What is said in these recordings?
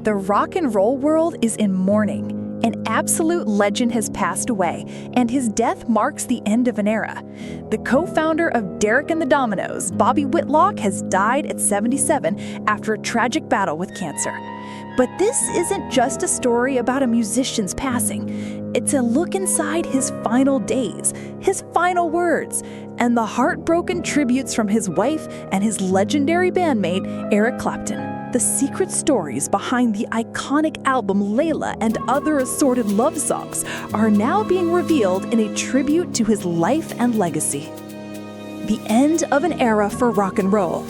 The rock and roll world is in mourning. An absolute legend has passed away, and his death marks the end of an era. The co-founder of Derek and the Dominos, Bobby Whitlock, has died at 77 after a tragic battle with cancer. But this isn't just a story about a musician's passing. It's a look inside his final days, his final words, and the heartbroken tributes from his wife and his legendary bandmate, Eric Clapton. The secret stories behind the iconic album Layla and other assorted love songs are now being revealed in a tribute to his life and legacy. The end of an era for rock and roll.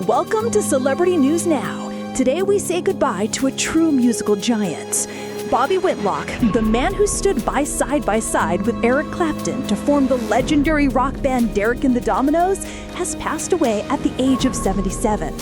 Welcome to Celebrity News Now. Today we say goodbye to a true musical giant. Bobby Whitlock, the man who stood side by side with Eric Clapton to form the legendary rock band Derek and the Dominos, has passed away at the age of 77.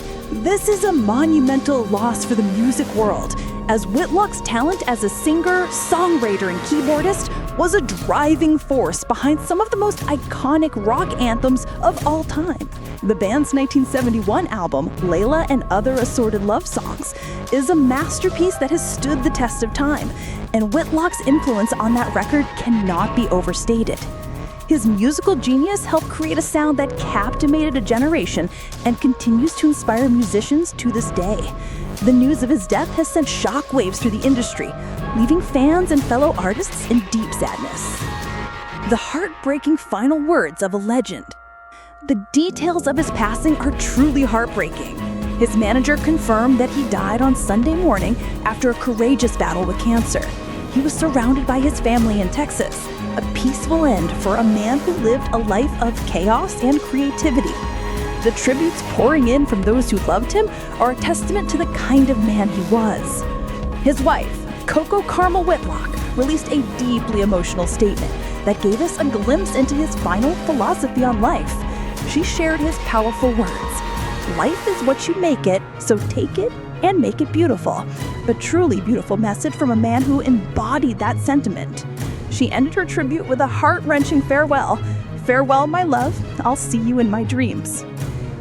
This is a monumental loss for the music world, as Whitlock's talent as a singer, songwriter, and keyboardist was a driving force behind some of the most iconic rock anthems of all time. The band's 1971 album, Layla and Other Assorted Love Songs, is a masterpiece that has stood the test of time, and Whitlock's influence on that record cannot be overstated. His musical genius helped create a sound that captivated a generation and continues to inspire musicians to this day. The news of his death has sent shockwaves through the industry, leaving fans and fellow artists in deep sadness. The heartbreaking final words of a legend. The details of his passing are truly heartbreaking. His manager confirmed that he died on Sunday morning after a courageous battle with cancer. He was surrounded by his family in Texas, a peaceful end for a man who lived a life of chaos and creativity. The tributes pouring in from those who loved him are a testament to the kind of man he was. His wife, Coco Carmel Whitlock, released a deeply emotional statement that gave us a glimpse into his final philosophy on life. She shared his powerful words: "Life is what you make it, so take it and make it beautiful." A truly beautiful message from a man who embodied that sentiment. She ended her tribute with a heart-wrenching farewell. "Farewell, my love. I'll see you in my dreams."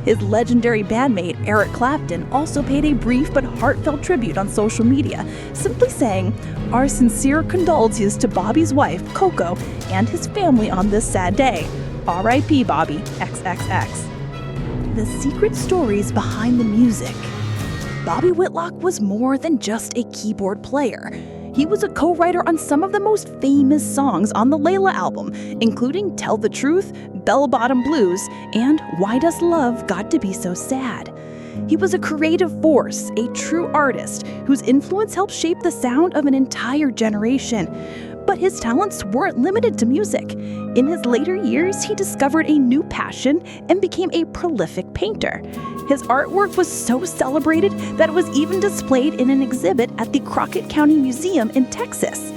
His legendary bandmate, Eric Clapton, also paid a brief but heartfelt tribute on social media, simply saying, "Our sincere condolences to Bobby's wife, Coco, and his family on this sad day. R.I.P. Bobby, XXX. The secret stories behind the music. Bobby Whitlock was more than just a keyboard player. He was a co-writer on some of the most famous songs on the Layla album, including Tell the Truth, Bell Bottom Blues, and Why Does Love Got to Be So Sad? He was a creative force, a true artist, whose influence helped shape the sound of an entire generation. But his talents weren't limited to music. In his later years, he discovered a new passion and became a prolific painter. His artwork was so celebrated that it was even displayed in an exhibit at the Crockett County Museum in Texas.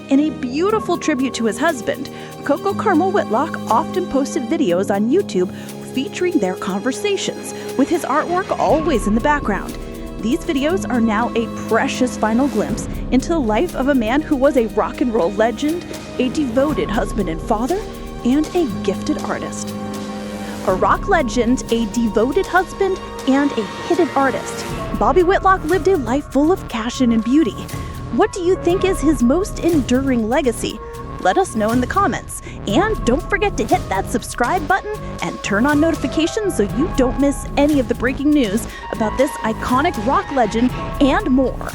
In a beautiful tribute to his husband, Coco Carmel Whitlock often posted videos on YouTube featuring their conversations, with his artwork always in the background. These videos are now a precious final glimpse into the life of a man who was a rock and roll legend, a devoted husband and father, and a gifted artist. A rock legend, a devoted husband, and a hidden artist, Bobby Whitlock lived a life full of passion and beauty. What do you think is his most enduring legacy? Let us know in the comments. And don't forget to hit that subscribe button and turn on notifications so you don't miss any of the breaking news about this iconic rock legend and more.